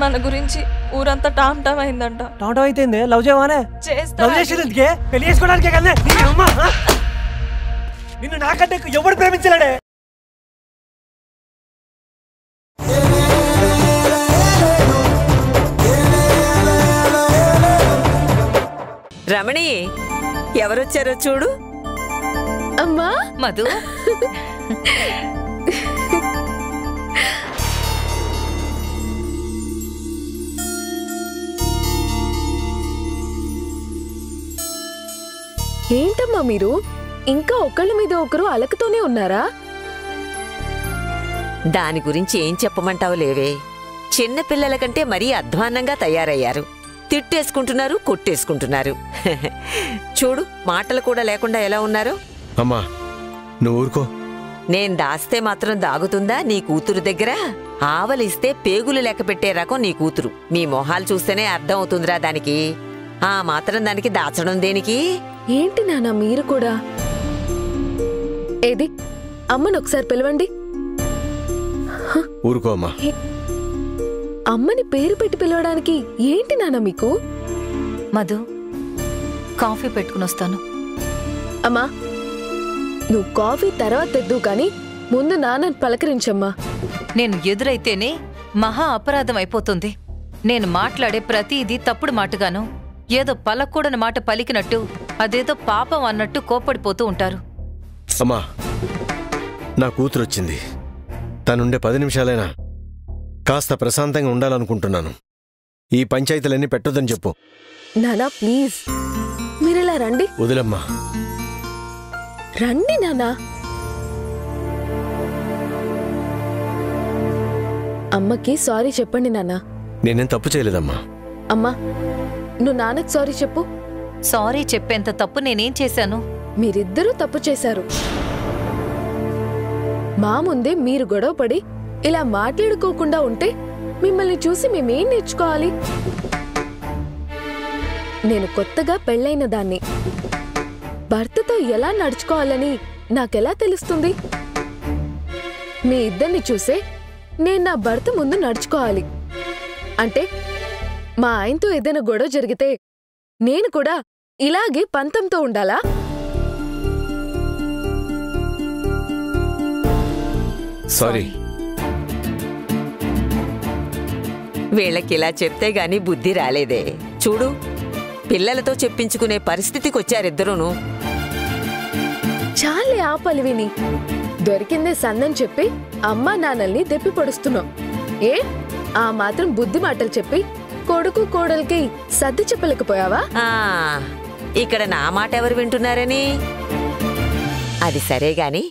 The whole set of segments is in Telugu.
మన గురించి ఊరంతా టామ్ టామ్ అయిందంట. టామ్ టామ్ అయితే లవ్ చేయవానే? చేస్తా. పెళ్లి చేసుకోవడానికే కదా. నిన్ను నాకంటే ఎవడు ప్రేమించలేడే. రమణి, ఎవరొచ్చారో చూడు. అమ్మా మధు, ఏంటమ్మా మీరు ఇంకా ఒకళ్ళ మీద ఒకరు అలకతోనే ఉన్నారా? దాని గురించి ఏం చెప్పమంటావు లేవే. చిన్నపిల్లల కంటే మరీ అధ్వాన్నంగా తయారయ్యారు. తిట్టేసుకుంటున్నారు, కొట్టేసుకుంటున్నారు. చూడు, మాటలు కూడా లేకుండా ఎలా ఉన్నారో. అమ్మా నువ్వు ఊరుకో. నేను దాస్తే మాత్రం దాగుతుందా నీ కూతురు దగ్గర? ఆవలిస్తే పేగులు లెక్క పెట్టే రకం నీ కూతురు. మీ మొహాలు చూస్తేనే అర్థం అవుతుందిరా దానికి. ఆ మాత్రం దానికి దాచడం దేనికి? ఏంటి నాన్న మీరు కూడా? ఏది అమ్మను ఒకసారి పిలవండి. ఊరుకో అమ్మా. అమ్మని పేరు పెట్టి పిలవడానికి ఏంటి నాన్న మీకు? మధు, కాఫీ పెట్టుకుని వస్తాను. అమ్మా నువ్వు కాఫీ తర్వాత తెద్దు కాని ముందు నాన్నని పలకరించమ్మా. నేను ఎదురైతేనే మహా అపరాధం అయిపోతుంది. నేను మాట్లాడే ప్రతిదీ తప్పుడు మాటగాను, ఏదో పలకూడని మాట పలికినట్టు, అదేదో పాపం అన్నట్టు కోప్పడిపోతూ ఉంటారు. అమ్మా నా కూతురు వచ్చింది. తనుండే 10 నిమిషాలైనా కాస్త ప్రశాంతంగా ఉండాలనుకుంటున్నాను. ఈ పంచాయతీలన్నీ పెట్టొద్దని చెప్పు. నానా ప్లీజ్ మీరిలా రండి. వదిలమ్మా. రండి నానా. అమ్మకి సారీ చెప్పండి నాన్నా. నేనేం తప్పు చేయలేదమ్మా. అమ్మా నువ్వు నాన్నకి సారీ చెప్పు. సారీ చెప్పేంత తప్పు నేనేం చేశాను? మీరిద్దరూ తప్పు చేశారు. మా ముందే మీరు గొడవపడి ఇలా మాట్లాడుకోకుండా ఉంటే మిమ్మల్ని చూసి మేమేం నేర్చుకోవాలి? నేను కొత్తగా పెళ్ళైన దాన్ని. భర్తతో ఎలా నడుచుకోవాలని నాకెలా తెలుస్తుంది? మీ ఇద్దరిని చూసే నేను నా భర్త ముందు నడుచుకోవాలి. అంటే మా ఆయనతో ఏదైనా గొడవ జరిగితే నేను కూడా ఇలాగే పంతంతో ఉండాలా? సారీ. వీళ్ళకిలా చెప్తే గాని బుద్ధి రాలేదే. చూడు, పిల్లలతో చెప్పించుకునే పరిస్థితికొచ్చారిద్దరూను. చాలే ఆపలివిని. దొరికిందే సందని చెప్పి అమ్మా నాన్నల్ని దెప్పి పొడుస్తున్నావు. ఏ ఆ మాత్రం బుద్ధి మాటలు చెప్పి కొడుకు కోడలికి సర్ది చెప్పలేకపోయావా? ఇక్కడ నా మాట ఎవరు వింటున్నారని? అది సరేగాని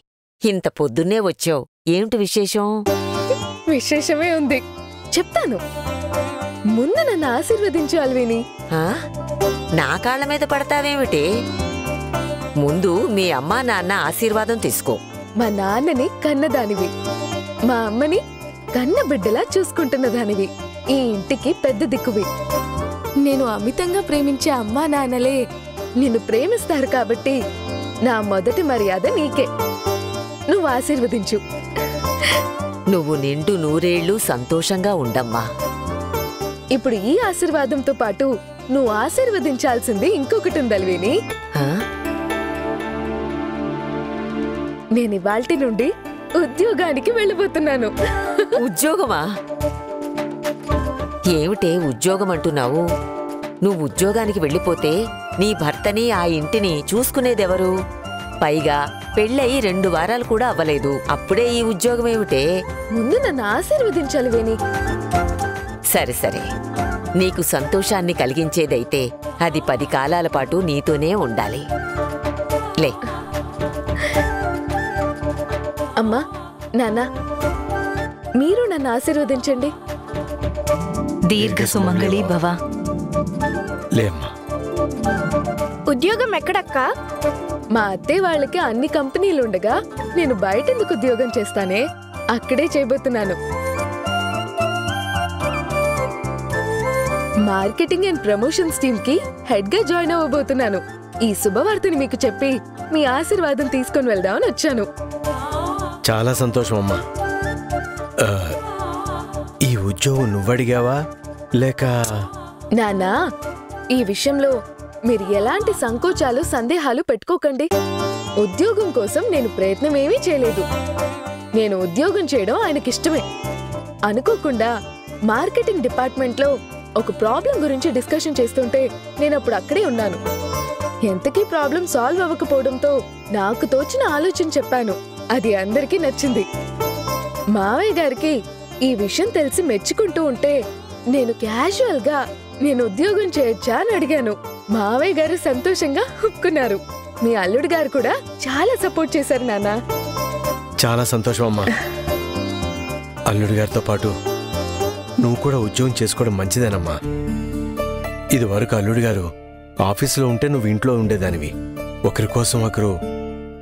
ఇంత పొద్దున్నే వచ్చావు, ఏమిటి విశేషం? విశేషమే ఉంది, చెప్తాను. ముందు నన్ను ఆశీర్వదించు అల్విని. నా కాళ్ళ మీద పడతావేమిటి? ముందు మీ అమ్మా నాన్న ఆశీర్వాదం తీసుకో. మా నాన్నని కన్నదానివి, మా అమ్మని కన్న బిడ్డలా చూసుకుంటున్న దానివి, ఈ ఇంటికి పెద్ద దిక్కువి. నేను అమితంగా ప్రేమించే అమ్మా నాన్నలే నిన్ను ప్రేమిస్తారు కాబట్టి నా మొదటి మర్యాద నీకే. నువ్వు ఆశీర్వదించు. నువ్వు నిండు నూరేళ్లు సంతోషంగా ఉండమ్మా. ఇప్పుడు ఈ ఆశీర్వాదంతో పాటు నువ్వు ఆశీర్వదించాల్సింది ఇంకొకటి ఉందల్విని. నేను ఇవాల్టి నుండి ఉద్యోగానికి వెళ్ళిపోతున్నాను. ఉద్యోగమా? ఏమిటే ఉద్యోగం అంటున్నావు? నువ్వు ఉద్యోగానికి వెళ్ళిపోతే నీ భర్తని ఆ ఇంటిని చూసుకునేదెవరు? పైగా పెళ్ళయి 2 వారాలు కూడా అవ్వలేదు, అప్పుడే ఈ ఉద్యోగమేమిటే? ముందు నన్ను ఆశీర్వదించాలివేని. సరే సరే, నీకు సంతోషాన్ని కలిగించేదైతే అది 10 కాలాల పాటు నీతోనే ఉండాలి. లే. అమ్మా నాన్న, మీరు నన్ను ఆశీర్వదించండి. దీర్ఘ సుమంగళి భవ. లేమ్మా. ఉద్యోగం ఎక్కడక్క? మా అత్తయ్య వాళ్ళకి అన్ని కంపెనీలుండగా నేను బయటెందుకు ఉద్యోగం చేస్తానే? అక్కడే చేయబోతున్నాను. మార్కెటింగ్ అండ్ ప్రమోషన్స్ టీమ్ కి హెడ్ గా జాయిన్ అవ్వబోతున్నాను. ఈ శుభవార్తని మీకు చెప్పి మీ ఆశీర్వాదం తీసుకొని వెళ్దామని వచ్చాను. చాలా సంతోషం అమ్మా. ఈ ఉద్యోగం నువ్వడిగావా లేక? నానా, ఈ విషయంలో మీరు ఎలాంటి సంకోచాలు సందేహాలు పెట్టుకోకండి. ఉద్యోగం కోసం నేను ప్రయత్నమేమీ చేయలేదు. నేను ఉద్యోగం చేయడం ఆయనకిష్టమే. అనుకోకుండా మార్కెటింగ్ డిపార్ట్మెంట్లో ఒక ప్రాబ్లం గురించి డిస్కషన్ చేస్తుంటే నేనప్పుడు అక్కడే ఉన్నాను. ఎంతకీ ప్రాబ్లం సాల్వ్ అవ్వకపోవడంతో నాకు తోచిన ఆలోచన చెప్పాను. అది అందరికీ నచ్చింది. మావయ్య గారికి ఈ విషయం తెలిసి మెచ్చుకుంటూ ఉంటే నేను క్యాజువల్ గా నేను ఉద్యోగం చేయొచ్చా అని అడిగాను. మావయ్య గారు సంతోషంగా ఒప్పుకున్నారు. మీ అల్లుడు గారు కూడా చాలా సపోర్ట్ చేశారు నాన్న. చాలా సంతోషం అమ్మా. అల్లుడి గారితో పాటు నువ్వు కూడా ఉద్యోగం చేసుకోవడం మంచిదేనమ్మా. ఇది వరకు అల్లుడి గారు ఆఫీసులో ఉంటే నువ్వు ఇంట్లో ఉండేదానివి. ఒకరి కోసం ఒకరు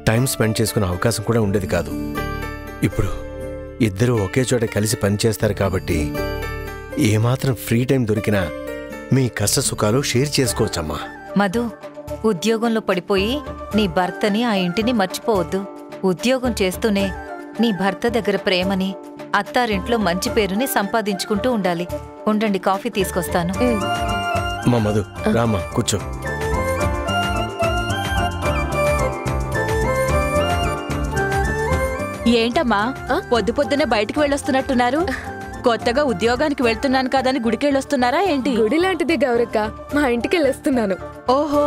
టైం స్పెండ్ చేసుకునే అవకాశం కూడా ఉండేది కాదు. ఇప్పుడు ఇద్దరు ఒకే చోట కలిసి పనిచేస్తారు కాబట్టి ఏమాత్రం ఫ్రీ టైం దొరికినా మీ కష్ట సుఖాలు షేర్ చేసుకోవచ్చమ్మా. మధు, ఉద్యోగంలో పడిపోయి నీ భర్తని ఆ ఇంటిని మర్చిపోవద్దు. ఉద్యోగం చేస్తూనే నీ భర్త దగ్గర ప్రేమని, అత్తారింట్లో మంచి పేరుని సంపాదించుకుంటూ ఉండాలి. ఉండండి, కాఫీ తీసుకొస్తాను. మా మధు, రామ్మా కూర్చో. ఏంటమ్మా పొద్దు పొద్దునే బయటికి వెళ్ళొస్తున్నట్టున్నారు? కొత్తగా ఉద్యోగానికి వెళ్తున్నాను కదని గుడికెళ్ళొస్తున్నారా ఏంటి? గుడి లాంటిదే గౌరక్క, మా ఇంటికి వెళ్ళొస్తున్నాను. ఓహో,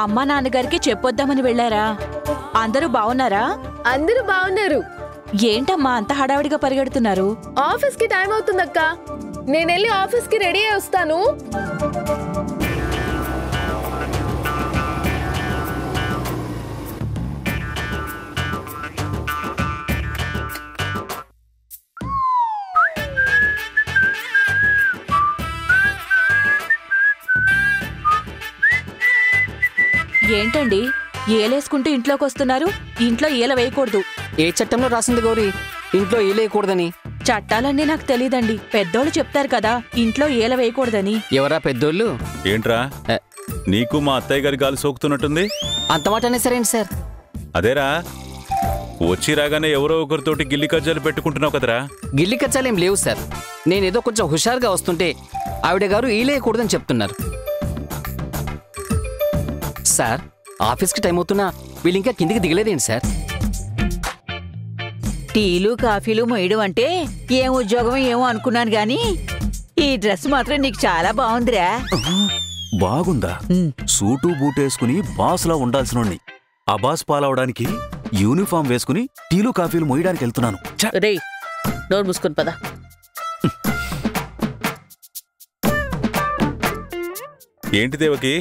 అమ్మా నాన్నగారికి చెప్పొద్దామని వెళ్ళారా? అందరూ బావున్నారా? అందరూ బాగున్నారు. ఏంటమ్మా అంత హడావిడిగా పరిగెడుతున్నారు? ఆఫీస్ కి టైం అవుతుందక్క. నేనెళ్ళి ఆఫీస్ కి రెడీ అయి వస్తాను. ఏంటండి ఏలేసుకుంటూ ఇంట్లోకి వస్తున్నారు? ఇంట్లో ఈల వేయకూడదు. ఏ చట్టంలో రాసింది గౌరీ ఇంట్లో ఏలేయకూడదని? చట్టాలన్నీ నాకు తెలీదండి. పెద్దోళ్ళు చెప్తారు కదా ఇంట్లో ఏల వేయకూడదని. ఎవరా పెద్దోళ్ళు? ఏంట్రా, నీకు మా అత్తయ్య గారి గాలి సోకుతున్నట్టుంది? అంత మాట అనేసరేంటి సార్? అదేరా, వచ్చి రాగానే ఎవరో ఒకరితోటి గిల్లి కజ్జాలు పెట్టుకుంటున్నావు కదరా. గిల్లి కచ్చాలేం లేవు సార్. నేనేదో కొంచెం హుషారుగా వస్తుంటే ఆవిడ గారు ఈలేయకూడదని చెప్తున్నారు. సార్, ఆఫీస్కి టైం అవుతున్నా వీళ్ళు ఇంకా కిందికి దిగలేదేంటి సార్? టీలు కాఫీలు మొయ్యడం అంటే ఏం ఉద్యోగం ఏమో అనుకున్నాను గాని ఈ డ్రెస్ మాత్రం నీకు చాలా బాగుందిరా. బాగుందా? సూటు బూటేసుకుని బాస్లా ఉండాల్సినోడ్ని ఆ బాస్ పాలవడానికి యూనిఫామ్ వేసుకుని టీలు కాఫీలు మొయ్యడానికి వెళ్తున్నాను. రే, నోరు మూసుకొని పద. ఏంటి దేవకి,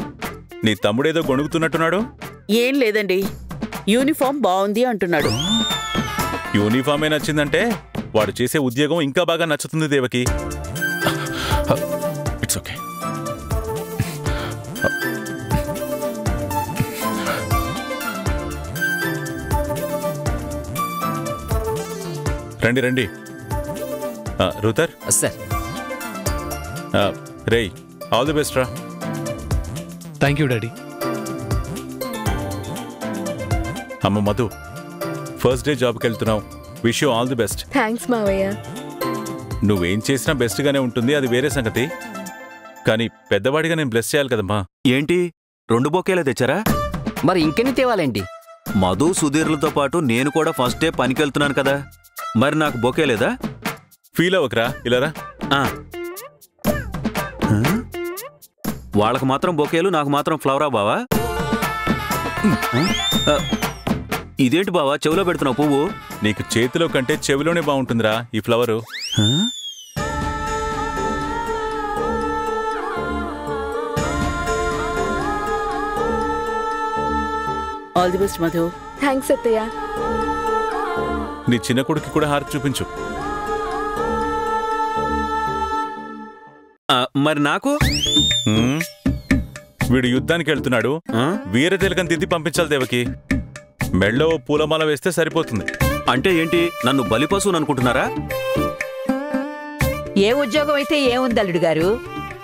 నీ తమ్ముడేదో గొణుగుతున్నట్టున్నాడు? ఏం లేదండి, యూనిఫామ్ బాగుంది అంటున్నాడు. యూనిఫామే నచ్చిందంటే వాడు చేసే ఉద్యోగం ఇంకా బాగా నచ్చుతుంది దేవకి. It's okay. రండి రండి. రూతర్ సార్. రేయ్, ఆల్ ది బెస్ట్ రా. Thank you daddy. అమ్మ మధు, ఫస్ట్ డే జాబ్కి వెళ్తున్నావు. Wish you all the best. Thanks మావయ్య. నువ్వేం చేసినా బెస్ట్గానే ఉంటుంది, అది వేరే సంగతి. కానీ పెద్దవాడిగా నేను బ్లెస్ చేయాలి కదమ్మా. ఏంటి 2 బొకేలా తెచ్చారా? మరి ఇంకెన్ని తేవాలేంటి? మధు సుధీర్లతో పాటు నేను కూడా ఫస్ట్ డే పనికి వెళ్తున్నాను కదా, మరి నాకు బొకే లేదా? ఫీల్ అవ్వకరా, ఇలారా. వాళ్ళకు మాత్రం బొకేలు, నాకు మాత్రం ఫ్లవరా బావా? ఇదేంటి బావా చెవిలో పెడుతున్నావు పువ్వు? నీకు చేతిలో కంటే చెవిలోనే బాగుంటుందిరా ఈ flower. All the best Madhu. Thanks అత్తయ్య. నీ చిన్న కొడుకు కూడా హారతి చూపించు. మరి నాకు? వీడు యుద్ధానికి వెళ్తున్నాడు, వీర తిలకం దిద్ది పంపించాలి దేవకి. మెళ్ళో పూలమాల వేస్తే సరిపోతుంది. అంటే ఏంటి, నన్ను బలిపశువుని అనుకుంటున్నారా? ఏ ఉద్యోగం అయితే ఏముంది అల్లుడు గారు,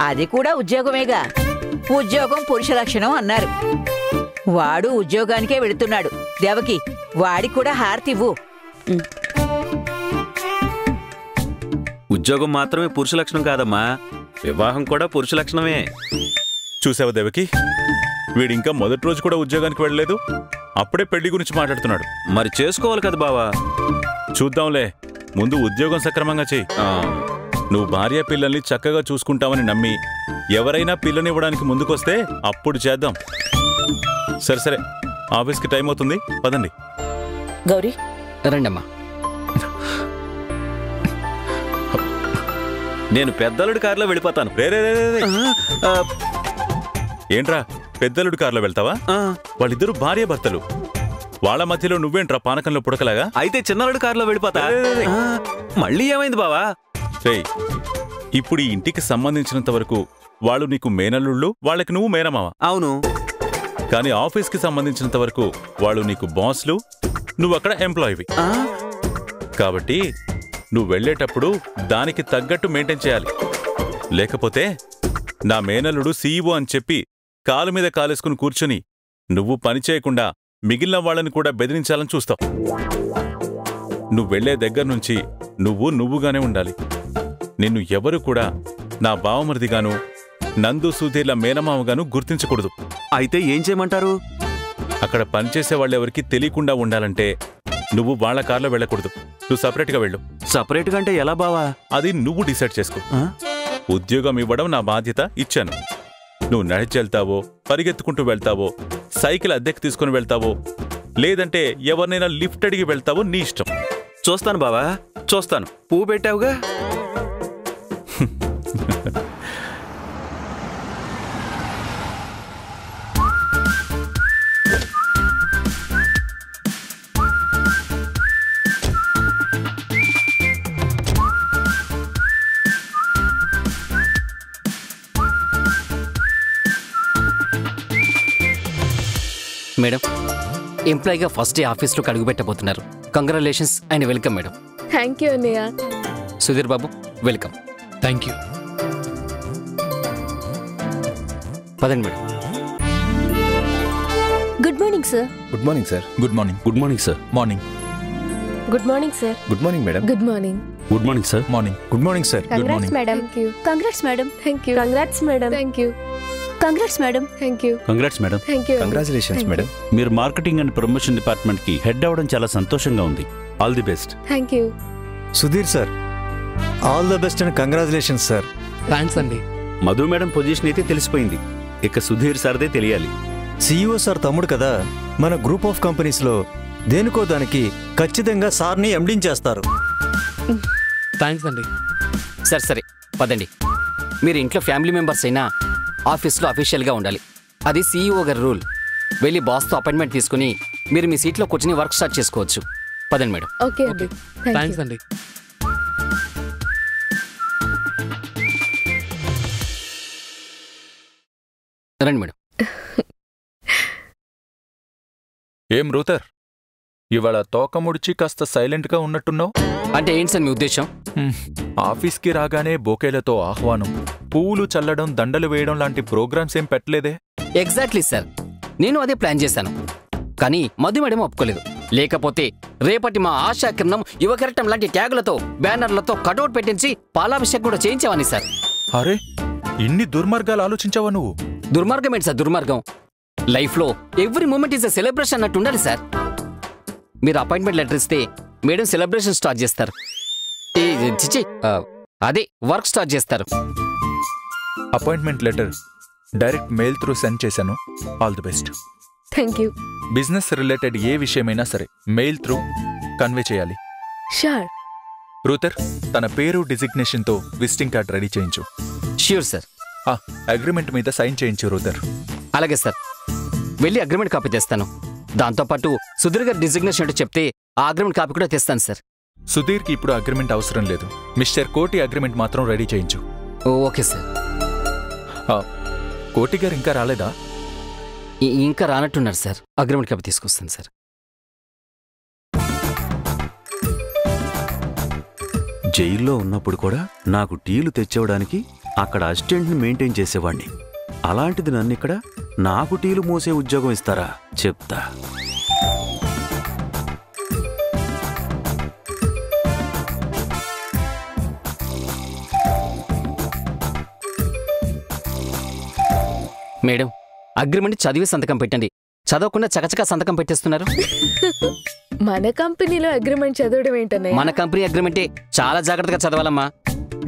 అది కూడా ఉద్యోగమేగా. ఉద్యోగం పురుష లక్షణం అన్నారు. వాడు ఉద్యోగానికే వెళుతున్నాడు. దేవకి, వాడికి కూడా హారతి ఇవ్వు. ఉద్యోగం మాత్రమే పురుష లక్షణం కాదమ్మా, వివాహం కూడా పురుష లక్షణమే. చూసావా దేవకి, వీడింకా మొదటి రోజు కూడా ఉద్యోగానికి వెళ్ళలేదు, అప్పుడే పెళ్లి గురించి మాట్లాడుతున్నాడు. మరి చేసుకోవాలి కదా బావా. చూద్దాంలే, ముందు ఉద్యోగం సక్రమంగా చెయ్యి. నువ్వు భార్య పిల్లల్ని చక్కగా చూసుకుంటావని నమ్మి ఎవరైనా పిల్లనివ్వడానికి ముందుకొస్తే అప్పుడు చేద్దాం. సరే సరే, ఆఫీస్కి టైం అవుతుంది, పదండి. గౌరీ రండమ్మా. నేను పెద్దలుడి కారులో వెళ్ళిపోతాను. రే రే రే రే. ఏంట్రా పెద్దలుడి కారులో వెళ్తావా? వాళ్ళిద్దరూ భార్య భర్తలు, వాళ్ళ మధ్యలో నువ్వేంట్రా పానకంలో పుడకలాగా? అయితే చిన్నలుడి కారులో వెళ్ళిపోతా. మళ్ళీ ఏమైంది బావా? రేయ్, ఇప్పుడు ఈ ఇంటికి సంబంధించినంత వరకు వాళ్ళు నీకు మేనల్లుళ్ళు, వాళ్ళకి నువ్వు మేనమావ. అవును. కానీ ఆఫీస్కి సంబంధించినంత వరకు వాళ్ళు నీకు బాస్లు, నువ్వక్కడ ఎంప్లాయీవి. కాబట్టి నువ్వు వెళ్ళేటప్పుడు దానికి తగ్గట్టు మెయింటైన్ చేయాలి. లేకపోతే నా మేనల్లుడు సీఈఓ అని చెప్పి కాలు మీద కాలేసుకుని కూర్చుని నువ్వు పని చేయకుండా మిగిలిన వాళ్ళని కూడా బెదిరించాలని చూస్తావు. నువ్వు వెళ్లే దగ్గర్నుంచి నువ్వుగానే ఉండాలి. నిన్ను ఎవరు కూడా నా బావమరిదిగాను, నందు సుధీర్ల మేనమావగాను గుర్తించకూడదు. అయితే ఏం చేయమంటారు? అక్కడ పనిచేసే వాళ్ళెవరికి తెలియకుండా ఉండాలంటే నువ్వు వాళ్ళ కార్లో వెళ్ళకూడదు, నువ్వు సపరేట్గా వెళ్ళు. సపరేట్గా అంటే ఎలా బావా? అది నువ్వు డిసైడ్ చేసుకో. ఉద్యోగం ఇవ్వడం నా బాధ్యత, ఇచ్చాను. నువ్వు నడిచి వెళ్తావో, పరిగెత్తుకుంటూ వెళ్తావో, సైకిల్ అద్దెకి తీసుకుని వెళ్తావో, లేదంటే ఎవరినైనా లిఫ్ట్ అడిగి వెళ్తావో నీ ఇష్టం. చూస్తాను బావా, చూస్తాను. పువ్వు పెట్టావుగా. మేడం, ఎంప్లాయీగా ఫస్ట్ డే ఆఫీస్లోకి అడుగుపెట్టబోతున్నారు. Congratulations and welcome madam. Thank you అన్నయ్య. సుధీర్ బాబు, వెల్కమ్. Thank you. పదండి madam. Good morning sir. Good morning sir. Good morning. Good morning sir. Morning. Good morning sir. Good morning madam. Good morning. Good morning sir. Morning. Good morning sir. Congrats madam. Thank you. Congrats madam. Thank you. Congrats madam. Thank you. Congrats madam. Thank you. Congrats madam. Thank you. Congratulations madam. మీరు మార్కెటింగ్ అండ్ ప్రమోషన్ డిపార్ట్మెంట్ కి హెడ్ అవ్వడం చాలా సంతోషంగా ఉంది. All the best. Thank you. Sudheer sir, all the best and congratulations sir. Thanks అండి. మధు మేడం పొజిషన్ అయితే తెలిసిపోయింది, ఇక సుధీర్ సార్దే తెలియాలి. సిఇఓ సార్ తమ్ముడు కదా, మన గ్రూప్ ఆఫ్ కంపెనీస్లో దేనికో దానికి ఖచ్చితంగా సార్ని ఎండించేస్తారు. థ్యాంక్స్ అండి. సరే సరే, పదండి. మీరు ఇంట్లో ఫ్యామిలీ మెంబర్స్ అయినా ఆఫీస్లో అఫీషియల్గా ఉండాలి. అది సీఈఓ గారి రూల్. వెళ్ళి బాస్తో అపాయింట్మెంట్ తీసుకుని మీరు మీ సీట్లో కూర్చుని వర్క్ స్టార్ట్ చేసుకోవచ్చు. పదండి మేడం. ఓకే అండి. థ్యాంక్స్ అండి. రండి మేడం. ఏం రూతర్, ఇవాళ తోక ముడిచి కాస్త సైలెంట్గా ఉన్నట్టున్నావు? అంటే ఏంటి సార్ మీ ఉద్దేశం? ఆఫీస్కి రాగానే బొకేలతో ఆహ్వానం, పువ్వులు చల్లడం, దండలు వేయడం లాంటి ప్రోగ్రామ్స్ ఏం పెట్టలేదే? ఎగ్జాక్ట్లీ సార్, నేను అదే ప్లాన్ చేశాను. కానీ మధు మేడం ఒప్పుకోలేదు. లేకపోతే రేపటి మా ఆశా కిరణం, యువకరటం లాంటి ట్యాగులతో, బ్యానర్లతో కటౌట్ పెట్టించి పాలాభిషేకం కూడా చేయించేవాని సార్. అరే, ఇన్ని దుర్మార్గాలు ఆలోచించావా నువ్వు? దుర్మార్గం ఏంటి సార్ దుర్మార్గం? లైఫ్లో every moment is a celebration అన్నట్టు ఉండాలి సార్. మీరు అపాయింట్మెంట్ లెటర్ ఇస్తే మేడం సెలబ్రేషన్ స్టార్ట్ చేస్తారు. అదే వర్క్ స్టార్ట్ చేస్తారు. Appointment letter direct mail through send చేశాను. All the best. Thank you. Business related ఏ విషయమైనా సరే మెయిల్ త్రూ కన్వే చేయాలి. షూర్. రూతర్, తన పేరు డిజిగ్నేషన్తో విజిటింగ్ కార్డ్ రెడీ చేయించు. Sure sir. అగ్రిమెంట్ మీద సైన్ చేయించు రూతర్. అలాగే సార్, వెళ్ళి అగ్రిమెంట్ కాపీ తెస్తాను. దాంతోపాటు సుధీర్ గారి డిజిగ్నేషన్ ఏంటో చెప్తే ఆ అగ్రిమెంట్ కాపీ కూడా తెస్తాను సార్. సుధీర్కి ఇప్పుడు అగ్రిమెంట్ అవసరం లేదు. మిస్టర్ కోటి అగ్రిమెంట్ మాత్రం రెడీ చేయించు. Okay sir. కోటి గారు ఇంకా రాలేదా? ఇంకా రానట్టున్నారు సార్. అగ్రిమెంట్ కాపీ తీసుకొస్తాను సార్. జైల్లో ఉన్నప్పుడు కూడా నాకు టీలు తెచ్చేవడానికి అక్కడ అసిస్టెంట్ని మెయింటైన్ చేసేవాణ్ణి. అలాంటిది నన్నిక్కడ నాకు టీలు మోసే ఉద్యోగం ఇస్తారా? చెప్తా. మేడం, అగ్రిమెంట్ చదివి సంతకం పెట్టండి. చదవకుండా చకచకా సంతకం పెట్టేస్తున్నారు. మన కంపెనీలో అగ్రిమెంట్ చదవడం ఏంటన్నయ్య? మన కంపెనీ అగ్రిమెంటే చాలా జాగ్రత్తగా చదవాలమ్మా.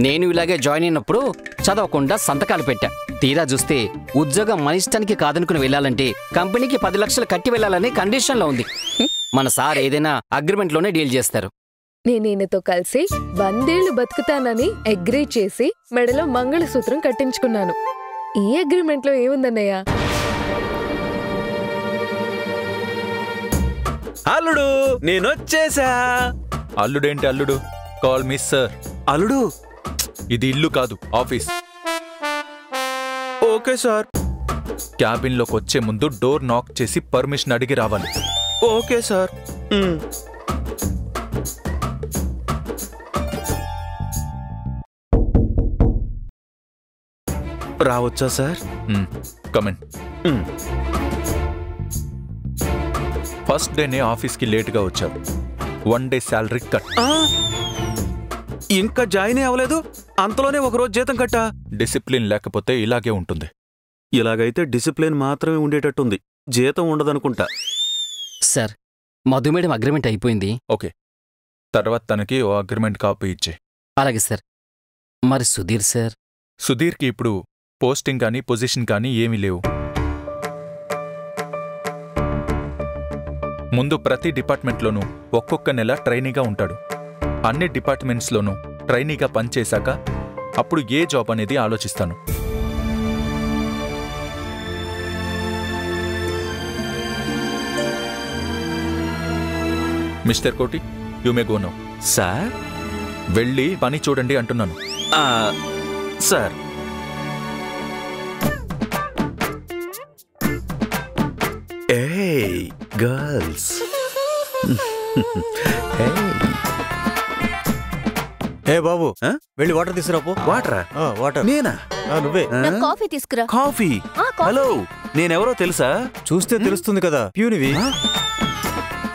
నేను ఇలాగే జాయిన్ అయినప్పుడు చదవకుండా సంతకాలు పెట్టా. తీరా చూస్తే ఉద్యోగం మన ఇష్టానికి కాదనుకుని వెళ్ళాలంటే కంపెనీకి 10 లక్షలు కట్టి వెళ్ళాలనే కండిషన్లో ఉంది. మన సార్ ఏదైనా అగ్రిమెంట్లోనే డీల్ చేస్తారు. నేనీయనతో కలిసి 100 ఏళ్లు బతుకుతానని అగ్రీ చేసి మెడలో మంగళసూత్రం కట్టించుకున్నాను. ఈ అగ్రిమెంట్లో ఏముందన్నయ్య? అల్లుడు నేనొచ్చేసా. అల్లుడేంటి అల్లుడు? Call me sir. అల్లుడు ఇది ఇల్లు కాదు, ఆఫీస్. Okay sir. క్యాబిన్లోకి వచ్చే ముందు డోర్ నాక్ చేసి పర్మిషన్ అడిగి రావాలి. Okay sir. రావచ్చా సార్? కమెన్. ఫస్ట్ డేనే ఆఫీస్కి లేట్గా వచ్చావు. 1 డే శాలరీ కట్. ఇంకా జాయిన్ అవ్వలేదు, అంతలోనే ఒకరోజు జీతం కట్టా. డిసిప్లిన్ లేకపోతే ఇలాగే ఉంటుంది. ఇలాగైతే డిసిప్లిన్ మాత్రమే ఉండేటట్టుంది, జీతం ఉండదనుకుంటా. సార్, మధు మేడం అగ్రిమెంట్ అయిపోయింది. ఓకే, తర్వాత తనకి ఓ అగ్రిమెంట్ కాపీ ఇచ్చే. అలాగే సార్. మరి సుధీర్ సార్? సుధీర్కి ఇప్పుడు పోస్టింగ్ కానీ పొజిషన్ కానీ ఏమీ లేవు. ముందు ప్రతి డిపార్ట్మెంట్లోనూ ఒక్కొక్క నెల ట్రైనీగా ఉంటాడు. అన్ని డిపార్ట్మెంట్స్లోనూ ట్రైనీగా పనిచేశాక అప్పుడు ఏ జాబ్ అనేది ఆలోచిస్తాను. మిస్టర్ కోటి, you may go now. Sir, వెళ్ళి పని చూడండి అంటున్నాను. సార్. ఏయ్ గర్ల్స్. ఏ బాబు, వెళ్ళి వాటర్ తీసుకురాపో. వాటరా? వాటర్. నేనా? నువ్వే. కాఫీ తీసుకురా. కాఫీ? హలో, నేనెవరో తెలుసా? చూస్తే తెలుస్తుంది కదా, ప్యూనివి.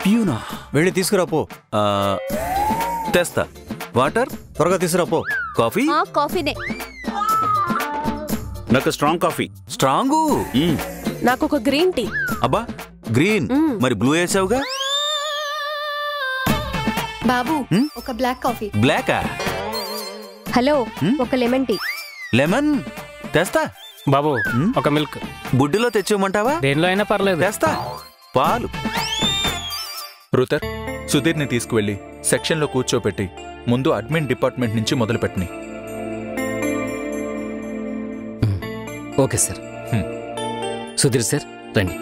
ప్యూనా? వెళ్ళి తీసుకురాపో. తెస్తా. వాటర్ త్వరగా తీసుకురాపో. కాఫీ? కాఫీనే. నాకు స్ట్రాంగ్ కాఫీ. స్ట్రాంగు? నాకు ఒక గ్రీన్ టీ. అబ్బా, గ్రీన్. మరి బ్లూ వేసావుగా? బాబు, ఒక బ్లాక్ కాఫీ. బ్లాకా? హలో, ఒక లెమన్ టీ. లెమన్ తెస్తా. బాబు, ఒక మిల్క్. బుడ్డిలో తెచ్చేయమంటావా? దేనిలో అయినా పర్లేదు. తెస్తా. పాలు. రూతర్, సుధీర్ని తీసుకువెళ్ళి సెక్షన్లో కూర్చోపెట్టి ముందు అడ్మిన్ డిపార్ట్మెంట్ నుంచి మొదలుపెట్టని. Okay sir. సుధీర్ సార్, రండి.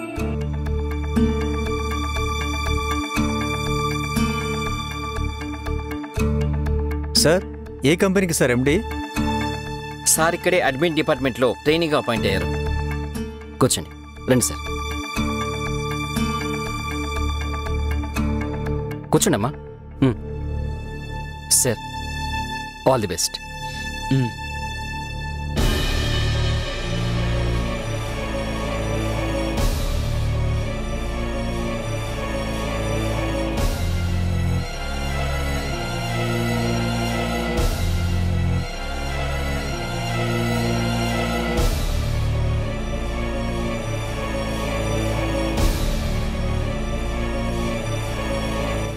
సార్, ఏ కంపెనీకి సార్ ఎండి? సార్ ఇక్కడే అడ్మిన్ డిపార్ట్మెంట్లో ట్రైనీగా అపాయింట్ అయ్యారు. కూర్చోండి. రండి సార్. కూర్చోండమ్మా. Sir, all the best.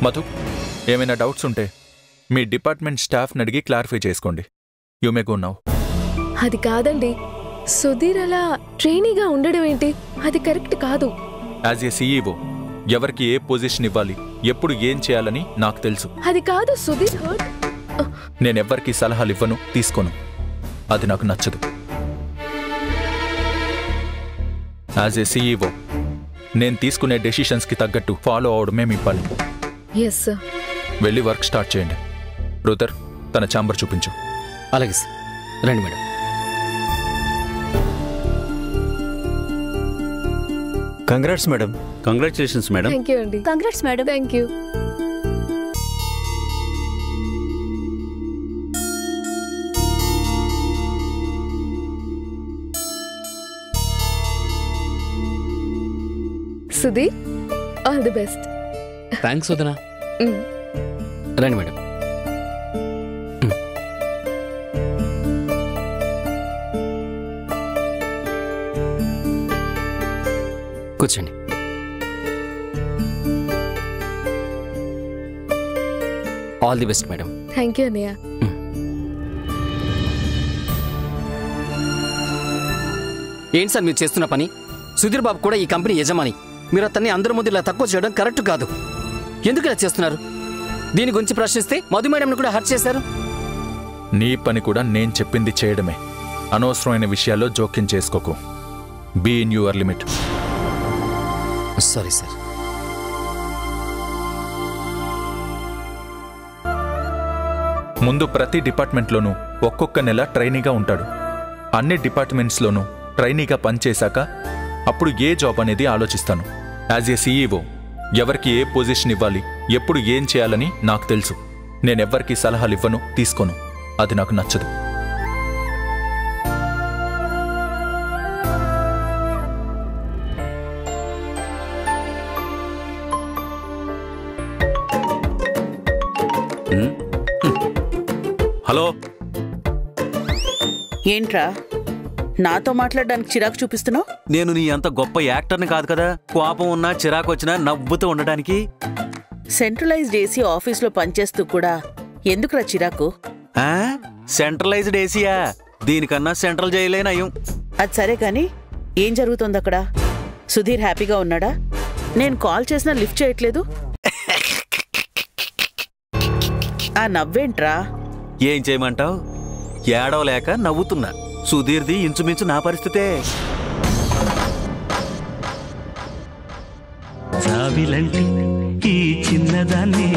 Madhu, ఏమైనా డౌట్స్ ఉంటే మీ డిపార్ట్మెంట్ స్టాఫ్ని అడిగి క్లారిఫై చేసుకోండి. You may go now. అది కాదండి, సుధీర్ అలా ట్రైనీగా ఉండడం ఏంటి? అది కరెక్ట్ కాదు. యాజ్ ఏ సీఈఓ ఎవరికి ఏ పొజిషన్ ఇవ్వాలి, ఎప్పుడు ఏం చేయాలని నాకు తెలుసు. అది కాదు సుధీర్. హర్ట్. నేనెవ్వరికీ సలహాలు ఇవ్వను, తీసుకోను. అది నాకు నచ్చదు. యాజ్ ఏ సీఈఓ నేను తీసుకునే డెసిషన్స్కి తగ్గట్టు ఫాలో అవడమే మీ పని. Yes sir. వెళ్ళి వర్క్ స్టార్ట్ చేయండి. రూతర్, తన ఛాంబర్ చూపించు. అలాగే సార్. రండి madam. Congrats madam. Congratulations madam. Thank you అండి. Congrats madam. Thank you. Sudheer, all the best. Thanks వదినా. రండి మేడం. కూర్చోండి. All the best madam. Thank you అన్నయ్య. ఏంటి సార్ మీరు చేస్తున్న పని? సుధీర్ బాబు కూడా ఈ కంపెనీ యజమాని. మీరు అతన్ని అందరి ముందు ఇలా తక్కువ చేయడం కరెక్ట్ కాదు. ఎందుకు ఇలా చేస్తున్నారు? దీని గురించి ప్రశ్నిస్తే మధు మేడంను కూడా హర్ట్ చేశారు. నీ పని కూడా నేను చెప్పింది చేయడమే. అనవసరమైన విషయాల్లో జోక్యం చేసుకోకు. Be in your limit. Sorry sir. ముందు ప్రతి డిపార్ట్మెంట్లోనూ ఒక్కొక్క నెల ట్రైనీగా ఉంటాడు. అన్ని డిపార్ట్మెంట్స్లోనూ ట్రైనీగా పనిచేశాక అప్పుడు ఏ జాబ్ అనేది ఆలోచిస్తాను. యాజ్ ఏ సీఈఓ ఎవరికి ఏ పొజిషన్ ఇవ్వాలి, ఎప్పుడు ఏం చేయాలని నాకు తెలుసు. నేనెవ్వరికీ సలహాలు ఇవ్వను, తీసుకోను. అది నాకు నచ్చదు. హలో, ఏంట్రా నాతో మాట్లాడడానికి చిరాకు చూపిస్తున్నావు? నేను నీ అంత గొప్ప యాక్టర్ని కాదు కదా, కోపం ఉన్నా చిరాకు వచ్చినా నవ్వుతూ ఉండడానికి. సెంట్రలైజ్డ్ ఏసీ ఆఫీస్లో పనిచేస్తూ కూడా ఎందుకురా చిరాకు? సెంట్రలైజ్డ్ ఏసీయా? దీనికన్నా సెంట్రల్ జైలే నయం. అది సరే కానీ ఏం జరుగుతుంది అక్కడ? సుధీర్ హ్యాపీగా ఉన్నాడా? నేను కాల్ చేసినా లిఫ్ట్ చేయట్లేదు. ఆ నవ్వేంట్రా? ఏం చేయమంటావు? ఏడవలేక నవ్వుతున్నా. సుధీర్ది ఇంచుమించు నా పరిస్థితే. జాబిలంటి ఈ చిన్నదాన్ని